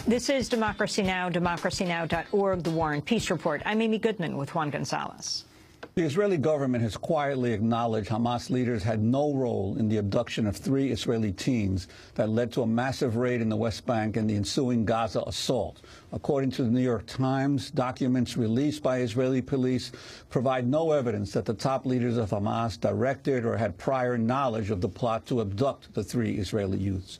This is Democracy Now!, democracynow.org, The War and Peace Report. I'm Amy Goodman with Juan Gonzalez. The Israeli government has quietly acknowledged Hamas leaders had no role in the abduction of 3 Israeli teens that led to a massive raid in the West Bank and the ensuing Gaza assault. According to the New York Times, documents released by Israeli police provide no evidence that the top leaders of Hamas directed or had prior knowledge of the plot to abduct the 3 Israeli youths.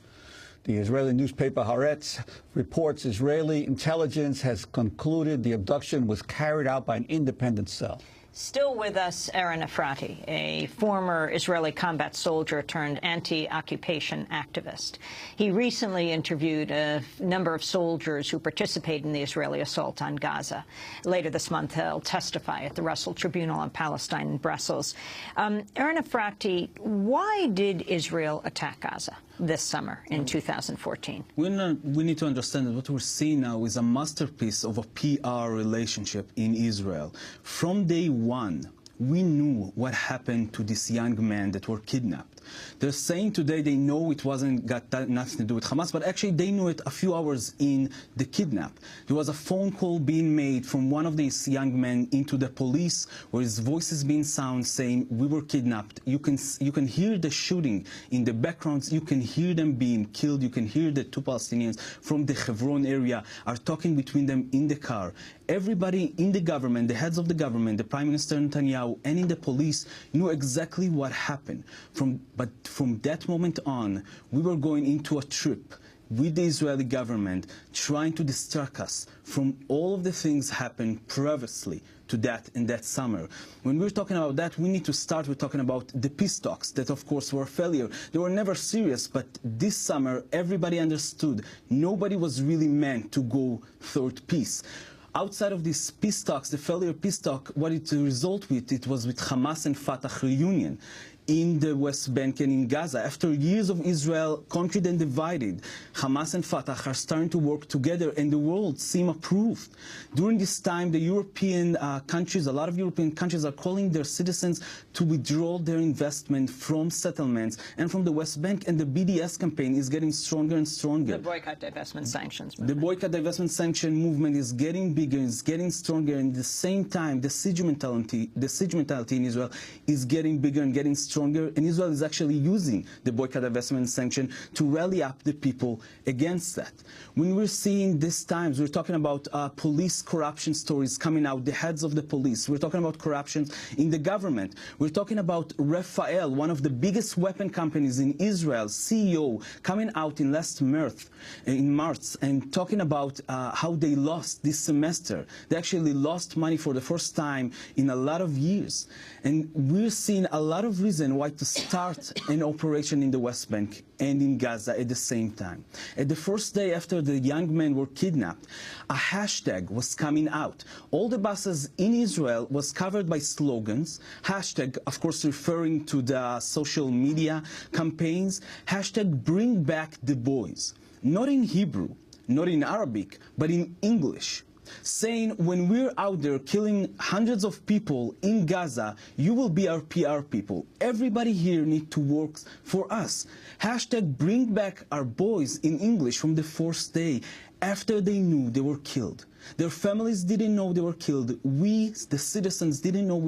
The Israeli newspaper Haaretz reports Israeli intelligence has concluded the abduction was carried out by an independent cell. Still with us, Eran Efrati, a former Israeli combat soldier turned anti-occupation activist. He recently interviewed a number of soldiers who participated in the Israeli assault on Gaza. Later this month, he'll testify at the Russell Tribunal on Palestine in Brussels. Eran Efrati, why did Israel attack Gaza this summer in 2014? We need to understand that what we're seeing now is a masterpiece of a PR relationship in Israel. From day one, we knew what happened to these young men that were kidnapped. They're saying today they know it wasn't got nothing to do with Hamas, but actually they knew it a few hours in the kidnap. There was a phone call being made from one of these young men into the police, where his voice is being sound saying, "We were kidnapped." You can hear the shooting in the backgrounds. You can hear them being killed. You can hear the 2 Palestinians from the Hebron area are talking between them in the car. Everybody in the government, the heads of the government, the Prime Minister Netanyahu, and in the police knew exactly what happened. But from that moment on, we were going into a trip with the Israeli government trying to distract us from all of the things happened previously to that in that summer. When we're talking about that, we need to start with talking about the peace talks that, of course, were a failure. They were never serious, but this summer, everybody understood nobody was really meant to go toward peace. Outside of these peace talks, the failure peace talk, what it result with, it was with Hamas and Fatah reunion in the West Bank and in Gaza. After years of Israel conquered and divided, Hamas and Fatah are starting to work together, and the world seem approved. During this time, the European countries, a lot of European countries are calling their citizens to withdraw their investment from settlements and from the West Bank, and the BDS campaign is getting stronger and stronger. The boycott, divestment, sanctions movement. The boycott, divestment, sanction movement is getting bigger, is getting stronger, and at the same time, the siege mentality in Israel is getting bigger and getting stronger. And Israel is actually using the boycott, divestment, sanction to rally up the people against that. When we're seeing these times, we're talking about police corruption stories coming out, the heads of the police. We're talking about corruption in the government. We're talking about Rafael, one of the biggest weapon companies in Israel, CEO, coming out in March, and talking about how they lost this semester. They actually lost money for the first time in a lot of years. And we're seeing a lot of reason why to start an operation in the West Bank and in Gaza at the same time. At the first day after the young men were kidnapped, a hashtag was coming out. All the buses in Israel was covered by slogans, hashtag, of course, referring to the social media campaigns, hashtag bring back the boys. Not in Hebrew, not in Arabic, but in English, saying when we're out there killing hundreds of people in Gaza, you will be our PR people. Everybody here needs to work for us. Hashtag bring back our boys in English from the first day after they knew they were killed. Their families didn't know they were killed. We, the citizens, didn't know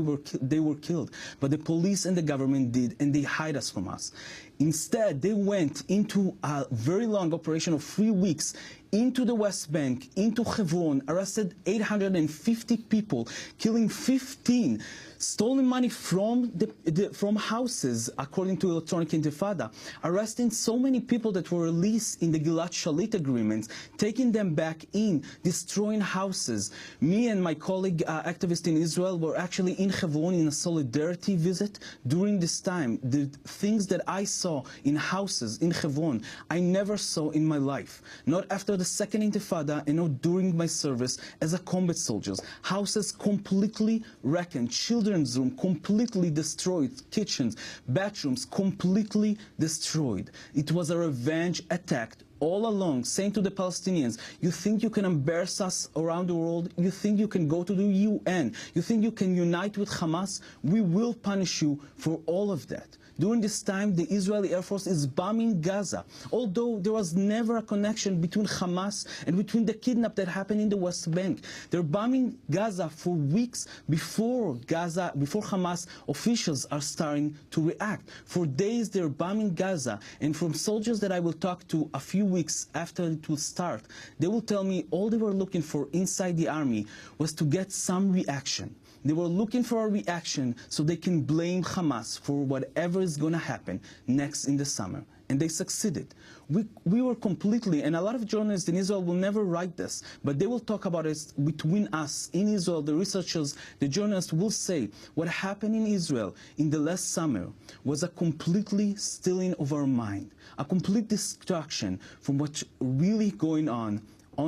they were killed. But the police and the government did, and they hide us from us. Instead, they went into a very long operation of 3 weeks into the West Bank, into Hebron, arrested 850 people, killing 15, stolen money from houses, according to Electronic Intifada, arresting so many people that were released in the Gilad Shalit agreements, taking them back in, destroying houses. Me and my colleague, activist in Israel, were actually in Hebron in a solidarity visit during this time. The things that I saw in houses in Hebron, I never saw in my life. Not after the Second Intifada and not during my service as a combat soldier. Houses completely wrecked, children's room completely destroyed, kitchens, bathrooms completely destroyed. It was a revenge attack all along saying to the Palestinians, you think you can embarrass us around the world? You think you can go to the UN? You think you can unite with Hamas? We will punish you for all of that. During this time, the Israeli Air Force is bombing Gaza, although there was never a connection between Hamas and between the kidnap that happened in the West Bank. They're bombing Gaza for weeks before Hamas officials are starting to react. For days, they're bombing Gaza, and from soldiers that I will talk to a few weeks after it will start, they will tell me all they were looking for inside the army was to get some reaction. They were looking for a reaction so they can blame Hamas for whatever is going to happen next in the summer. And they succeeded. We were completely, and a lot of journalists in Israel will never write this, but they will talk about it between us in Israel. The researchers, the journalists will say what happened in Israel in the last summer was a completely stealing of our mind, a complete distraction from what's really going on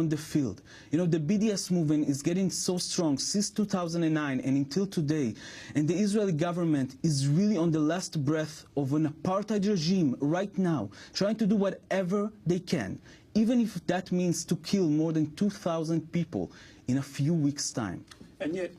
the field. You know, the BDS movement is getting so strong since 2009 and until today, and the Israeli government is really on the last breath of an apartheid regime right now, trying to do whatever they can, even if that means to kill more than 2,000 people in a few weeks' time. And yet,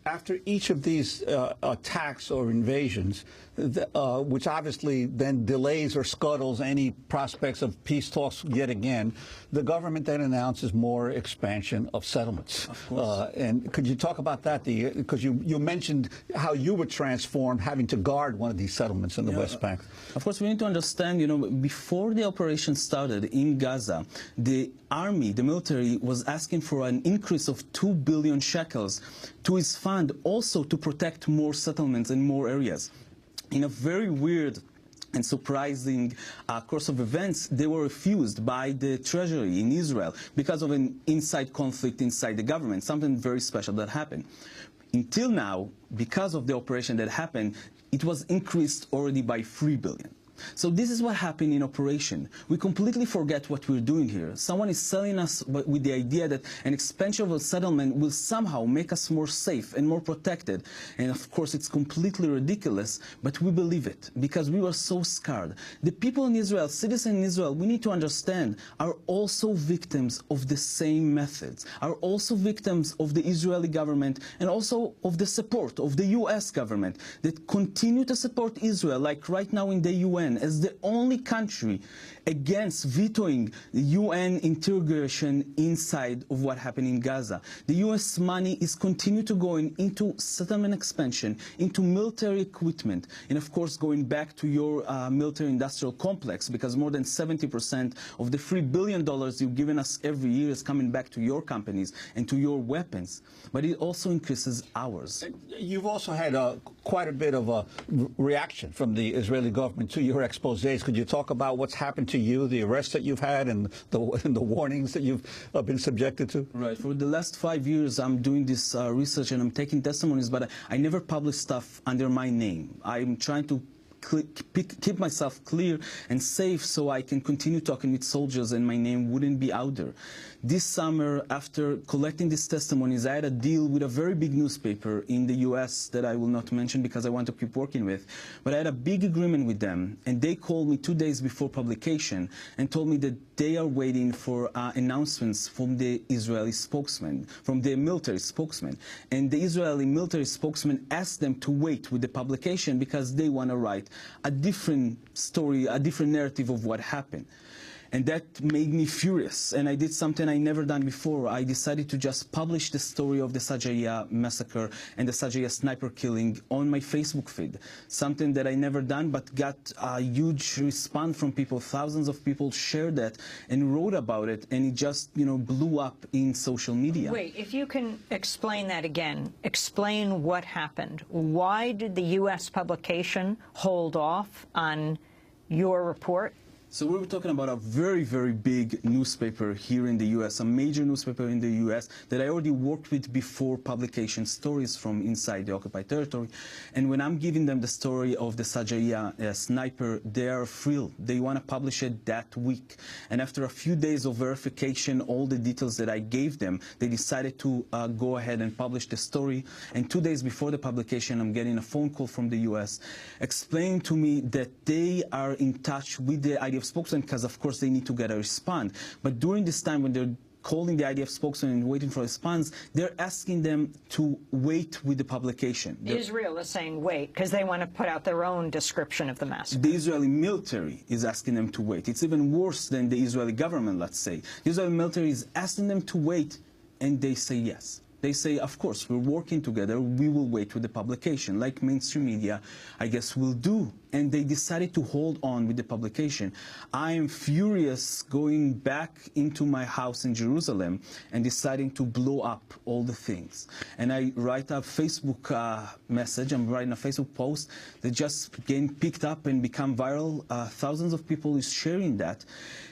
after each of these attacks or invasions, which obviously then delays or scuttles any prospects of peace talks yet again, the government then announces more expansion of settlements. Of course. And could you talk about that? Because you mentioned how you were transformed having to guard one of these settlements in the West Bank. Of course, we need to understand, you know, before the operation started in Gaza, the army, the military, was asking for an increase of 2 billion shekels to its fund, also to protect more settlements and more areas. In a very weird and surprising course of events, they were refused by the treasury in Israel because of an inside conflict inside the government, something very special that happened. Until now, because of the operation that happened, it was increased already by 3 billion. So this is what happened in operation. We completely forget what we're doing here. Someone is selling us with the idea that an expansion of a settlement will somehow make us more safe and more protected. And of course, it's completely ridiculous, but we believe it because we were so scared. The people in Israel, citizens in Israel, we need to understand, are also victims of the same methods, are also victims of the Israeli government and also of the support of the US government that continue to support Israel, like right now in the UN, as the only country against vetoing the UN interrogation inside of what happened in Gaza. The US money is continuing to go into settlement expansion, into military equipment, and of course going back to your military-industrial complex, because more than 70% of the $3 billion you've given us every year is coming back to your companies and to your weapons. But it also increases ours. You've also had quite a bit of a reaction from the Israeli government to your exposés. Could you talk about what's happened to you, the arrests that you've had, and the warnings that you've been subjected to? Right. For the last 5 years, I'm doing this research and I'm taking testimonies, but I never publish stuff under my name. I'm trying to keep myself clear and safe so I can continue talking with soldiers and my name wouldn't be out there. This summer, after collecting these testimonies, I had a deal with a very big newspaper in the US that I will not mention because I want to keep working with. But I had a big agreement with them, and they called me 2 days before publication and told me that they are waiting for announcements from the Israeli spokesman, from the military spokesman. And the Israeli military spokesman asked them to wait with the publication because they want to write a different story, a different narrative of what happened. And that made me furious, and I did something I never done before. I decided to just publish the story of the Shejaiya massacre and the Shejaiya sniper killing on my Facebook feed. Something that I never done, but got a huge response from people. Thousands of people shared that and wrote about it, and it just, you know, blew up in social media. Wait, if you can explain that again, explain what happened. Why did the U.S. publication hold off on your report? So we were talking about a very, very big newspaper here in the U.S., a major newspaper in the U.S. that I already worked with before publication, stories from inside the occupied territory. And when I'm giving them the story of the Shejaiya sniper, they are thrilled. They want to publish it that week. And after a few days of verification, all the details that I gave them, they decided to go ahead and publish the story. And 2 days before the publication, I'm getting a phone call from the U.S. explaining to me that they are in touch with the IDF IDF spokesman because, of course, they need to get a response. But during this time when they're calling the IDF spokesman and waiting for a response, they're asking them to wait with the publication. Israel is saying wait because they want to put out their own description of the massacre. The Israeli military is asking them to wait. It's even worse than the Israeli government, let's say. The Israeli military is asking them to wait, and they say yes. They say, of course, we're working together, we will wait with the publication, like mainstream media, I guess, will do. And they decided to hold on with the publication. I am furious going back into my house in Jerusalem and deciding to blow up all the things. And I write a Facebook message, I'm writing a Facebook post that just getting picked up and become viral. Thousands of people is sharing that.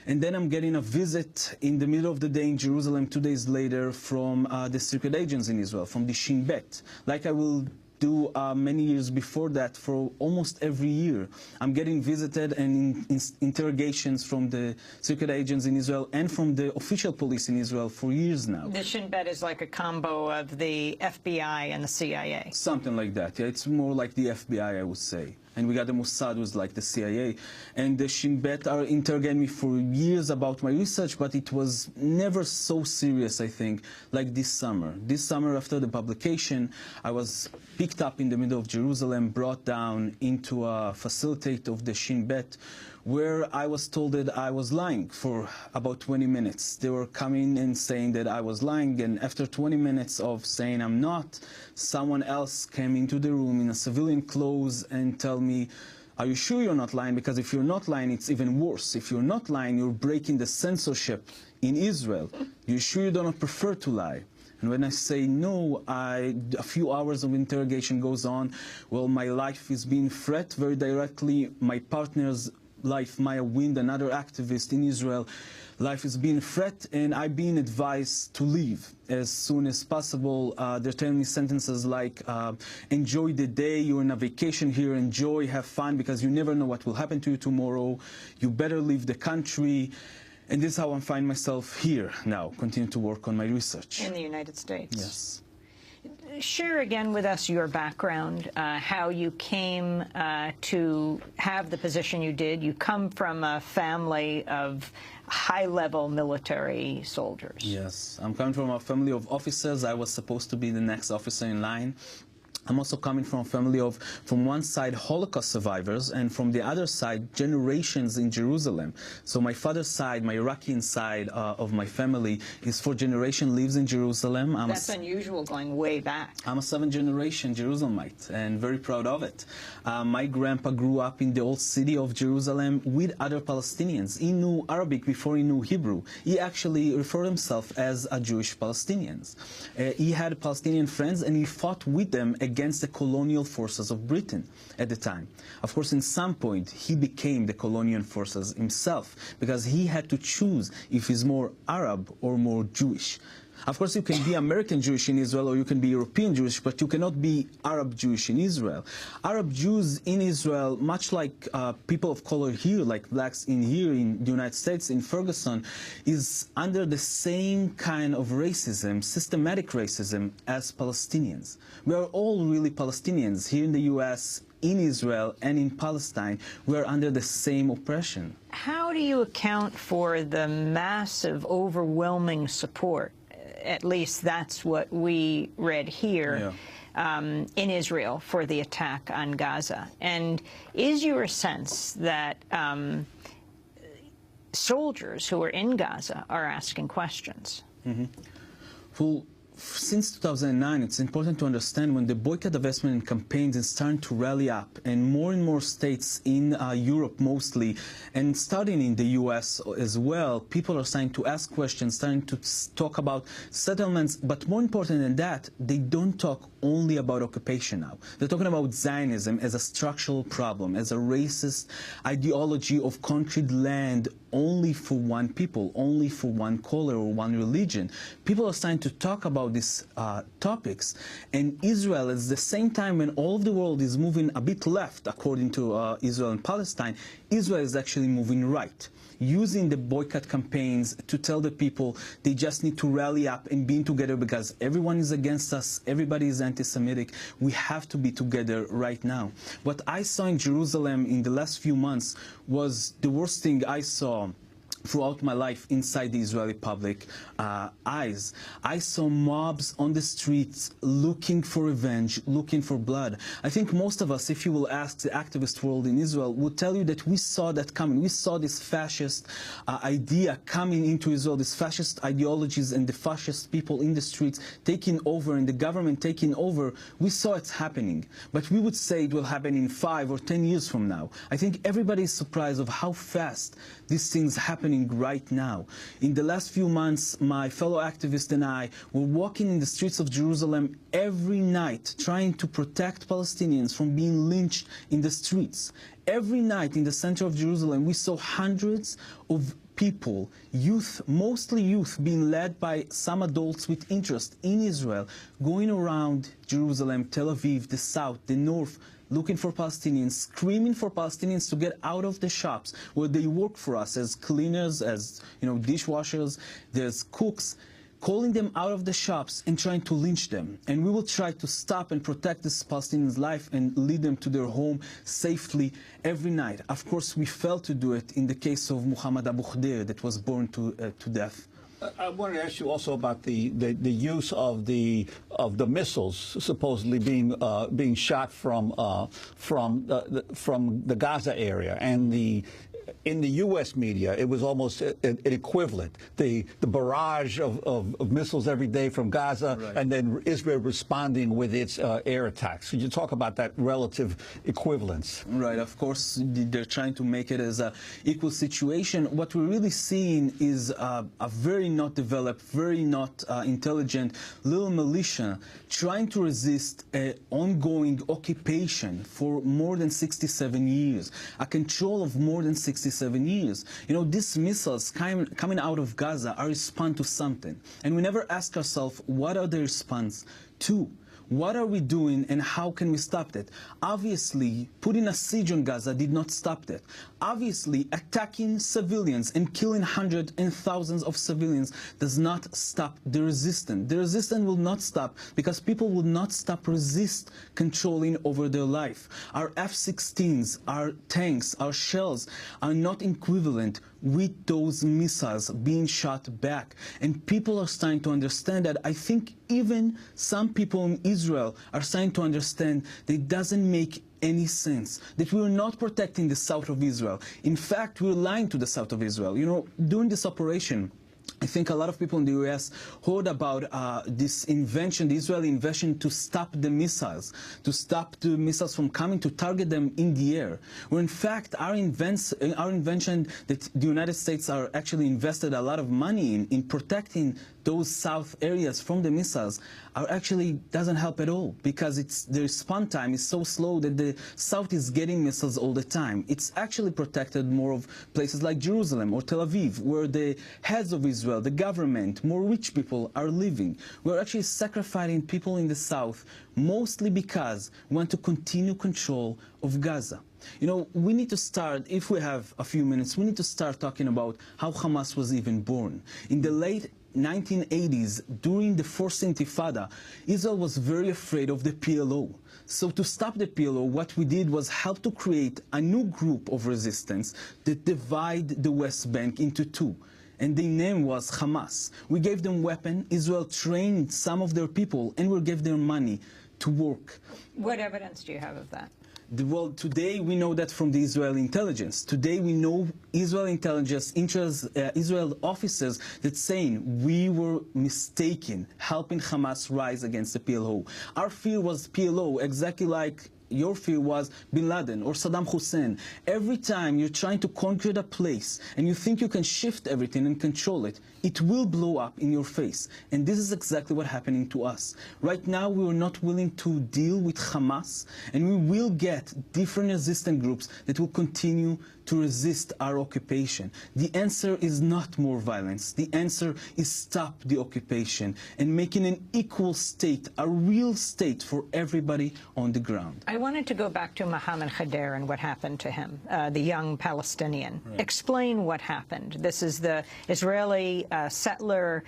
And then I'm getting a visit in the middle of the day in Jerusalem 2 days later from the secret agents in Israel, from the Shin Bet, like I will do many years before that for almost every year. I'm getting visited and interrogations from the secret agents in Israel and from the official police in Israel for years now. The Shin Bet is like a combo of the FBI and the CIA. Something like that, yeah. It's more like the FBI, I would say. And we got the Mossad, who's like the CIA. And the Shin Bet are interrogating me for years about my research, but it was never so serious, I think, like this summer. This summer, after the publication, I was picked up in the middle of Jerusalem, brought down into a facility of the Shin Bet, where I was told that I was lying for about 20 minutes. They were coming and saying that I was lying, and after 20 minutes of saying I'm not, someone else came into the room in a civilian clothes and tell me, are you sure you're not lying? Because if you're not lying, it's even worse. If you're not lying, you're breaking the censorship in Israel. You sure you don't prefer to lie? And when I say no, a few hours of interrogation goes on. Well, my life is being threatened very directly. My partner's life, Maya Wind, another activist in Israel, life is being threatened, and I've been advised to leave as soon as possible. They're telling me sentences like, enjoy the day, you're on a vacation here, enjoy, have fun, because you never know what will happen to you tomorrow. You better leave the country. And this is how I find myself here now, continue to work on my research. In the United States. Yes. Share again with us your background, how you came to have the position you did. You come from a family of high-level military soldiers. Yes, I'm coming from a family of officers. I was supposed to be the next officer in line. I'm also coming from a family of, from one side, Holocaust survivors, and from the other side, generations in Jerusalem. So my father's side, my Iraqi side of my family, is for generation lives in Jerusalem. That's unusual, going way back. I'm a 7th-generation Jerusalemite, and very proud of it. My grandpa grew up in the old city of Jerusalem with other Palestinians. He knew Arabic before he knew Hebrew. He actually referred himself as a Jewish Palestinian. He had Palestinian friends, and he fought with them against the colonial forces of Britain at the time. Of course, in some point, he became the colonial forces himself because he had to choose if he's more Arab or more Jewish. Of course, you can be American Jewish in Israel or you can be European Jewish, but you cannot be Arab Jewish in Israel. Arab Jews in Israel, much like people of color here, like blacks in here in the United States, in Ferguson, is under the same kind of racism, systematic racism, as Palestinians. We are all really Palestinians here in the U.S., in Israel, and in Palestine. We are under the same oppression. How do you account for the massive, overwhelming support? At least that's what we read here, in Israel for the attack on Gaza. And is your sense that soldiers who are in Gaza are asking questions? Mm-hmm. Well, since 2009, it's important to understand when the boycott, divestment campaigns is starting to rally up, and more states in Europe mostly, and starting in the U.S. as well, people are starting to ask questions, starting to talk about settlements, but more important than that, they don't talk only about occupation now. They're talking about Zionism as a structural problem, as a racist ideology of conquered land only for one people, only for one color or one religion. People are starting to talk about these topics, and Israel, at the same time when all of the world is moving a bit left, according to Israel and Palestine, Israel is actually moving right, using the boycott campaigns to tell the people they just need to rally up and be together because everyone is against us, everybody is anti-Semitic. We have to be together right now. What I saw in Jerusalem in the last few months was the worst thing I saw throughout my life inside the Israeli public eyes. I saw mobs on the streets looking for revenge, looking for blood. I think most of us, if you will ask the activist world in Israel, would tell you that we saw that coming. We saw this fascist idea coming into Israel, this fascist ideologies and the fascist people in the streets taking over and the government taking over. We saw it happening. But we would say it will happen in 5 or 10 years from now. I think everybody is surprised of how fast these things happen right now. In the last few months, my fellow activists and I were walking in the streets of Jerusalem every night trying to protect Palestinians from being lynched in the streets. Every night in the center of Jerusalem, we saw hundreds of people, youth, mostly youth, being led by some adults with interest in Israel, going around Jerusalem, Tel Aviv, the south, the north, looking for Palestinians, screaming for Palestinians to get out of the shops where they work for us as cleaners, as dishwashers, there's cooks, calling them out of the shops and trying to lynch them. And we will try to stop and protect this Palestinian's life and lead them to their home safely every night. Of course, we failed to do it in the case of Muhammad Abu Khdeir that was burned to death. I wanted to ask you also about the use of the missiles supposedly being shot from the Gaza area, and in the U.S. media, it was almost an equivalent. The barrage of missiles every day from Gaza, right, and then Israel responding with its air attacks. Could you talk about that relative equivalence? Right. Of course, they're trying to make it as an equal situation. What we're really seeing is a very not developed, very not intelligent little militia trying to resist an ongoing occupation for more than 67 years, a control of more than 67 years. These missiles coming out of Gaza are a response to something. And we never ask ourselves, what are the response to? What are we doing and how can we stop that? Obviously, putting a siege on Gaza did not stop that. Obviously, attacking civilians and killing hundreds and thousands of civilians does not stop the resistance. The resistance will not stop because people will not stop resist controlling over their life. Our F-16s, our tanks, our shells are not equivalent with those missiles being shot back. And people are starting to understand that. I think even some people in Israel are starting to understand that it doesn't make any sense, that we're not protecting the south of Israel. In fact, we're lying to the south of Israel. During this operation, I think a lot of people in the U.S. heard about this invention, the Israeli invention to stop the missiles from coming to target them in the air. Where in fact our invention that the United States are actually invested a lot of money in protecting those south areas from the missiles actually doesn't help at all, because the response time is so slow that the south is getting missiles all the time. It's actually protected more of places like Jerusalem or Tel Aviv, where the heads of Israel, the government, more rich people are living. We're actually sacrificing people in the south, mostly because we want to continue control of Gaza. We need to start, if we have a few minutes, we need to start talking about how Hamas was even born. In the late 1980s, during the first Intifada, Israel was very afraid of the PLO. So to stop the PLO, what we did was help to create a new group of resistance that divide the West Bank into two. And the name was Hamas. We gave them weapons, Israel trained some of their people, and we gave them money to work. What evidence do you have of that? Well, today we know that from the Israeli intelligence. Today we know Israeli intelligence, Israel officers that saying we were mistaken, helping Hamas rise against the PLO. Our fear was PLO, exactly like your fear was Bin Laden or Saddam Hussein. Every time you're trying to conquer a place and you think you can shift everything and control it, it will blow up in your face. And this is exactly what's happening to us. Right now, we are not willing to deal with Hamas, and we will get different resistant groups that will continue to resist our occupation. The answer is not more violence. The answer is stop the occupation and making an equal state, a real state for everybody on the ground. I wanted to go back to Mohammed Khader and what happened to him, the young Palestinian. Right. Explain what happened. This is the Israeli settler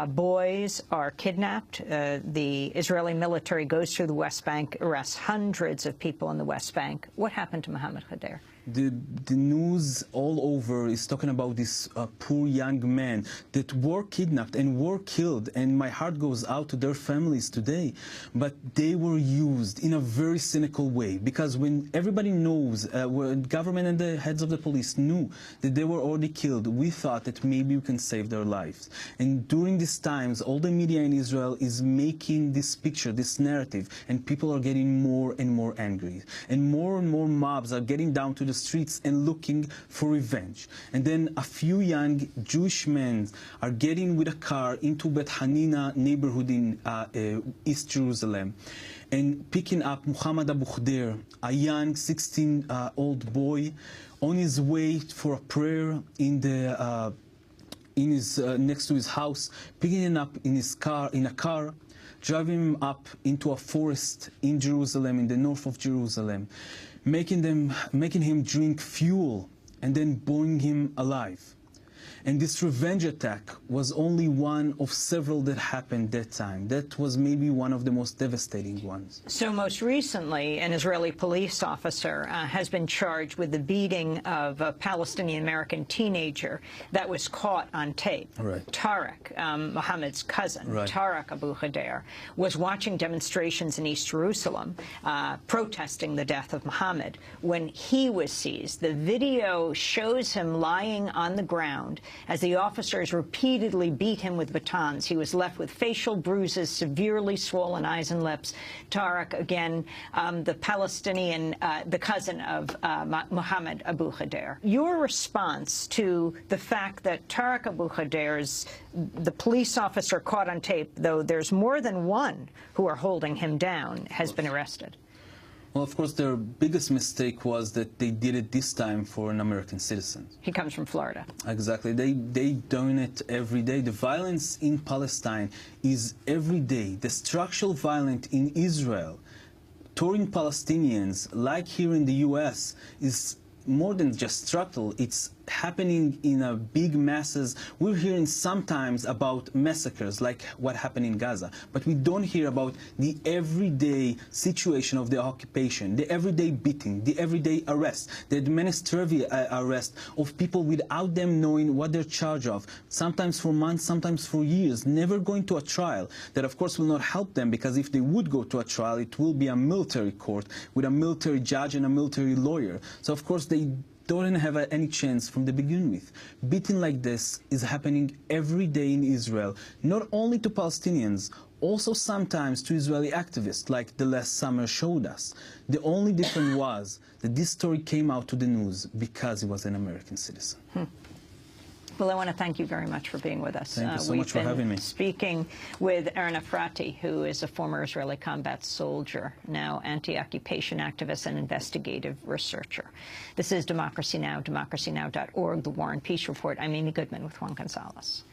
boys are kidnapped. The Israeli military goes through the West Bank, arrests hundreds of people in the West Bank. What happened to Mohammed Khader? The news all over is talking about this poor young man that were kidnapped and were killed, and my heart goes out to their families today. But they were used in a very cynical way, because when everybody knows, when government and the heads of the police knew that they were already killed, we thought that maybe we can save their lives. And during these times, all the media in Israel is making this picture, this narrative, and people are getting more and more angry. And more mobs are getting down to the streets and looking for revenge. And then a few young Jewish men are getting with a car into Bet Hanina neighborhood in East Jerusalem and picking up Mohammed Abu Khader, a young 16-year-old boy, on his way for a prayer in the next to his house, picking him up in a car, driving him up into a forest in Jerusalem, in the north of Jerusalem, making him drink fuel and then burning him alive. And this revenge attack was only one of several that happened that time. That was maybe one of the most devastating ones. So most recently, an Israeli police officer has been charged with the beating of a Palestinian-American teenager that was caught on tape. Right. Tarek, Mohammed's cousin, right. Tarek Abu Khader, was watching demonstrations in East Jerusalem protesting the death of Mohammed when he was seized. The video shows him lying on the ground as the officers repeatedly beat him with batons. He was left with facial bruises, severely swollen eyes and lips. Tarek, again, the Palestinian, the cousin of Mohammed Abu Khader. Your response to the fact that Tarek Abu Khader's, the police officer caught on tape, though there's more than one who are holding him down, has been arrested? Well, of course, their biggest mistake was that they did it this time for an American citizen. He comes from Florida. Exactly. They doing it every day. The violence in Palestine is every day. The structural violence in Israel toward Palestinians, like here in the U.S., is more than just structural. It's happening in a big masses. We're hearing sometimes about massacres like what happened in Gaza, but we don't hear about the everyday situation of the occupation, the everyday beating, the everyday arrest, the administrative arrest of people without them knowing what they're charged of, sometimes for months, sometimes for years, never going to a trial. That of course will not help them, because if they would go to a trial, it will be a military court with a military judge and a military lawyer. So of course they don't have any chance from the beginning with. Beating like this is happening every day in Israel, not only to Palestinians, also sometimes to Israeli activists, like the last summer showed us. The only difference was that this story came out to the news because he was an American citizen. Well, I want to thank you very much for being with us. Thank you so much for having me. We've been speaking with Eran Efrati, who is a former Israeli combat soldier, now anti-occupation activist and investigative researcher. This is Democracy Now!, democracynow.org, The War and Peace Report. I'm Amy Goodman with Juan Gonzalez.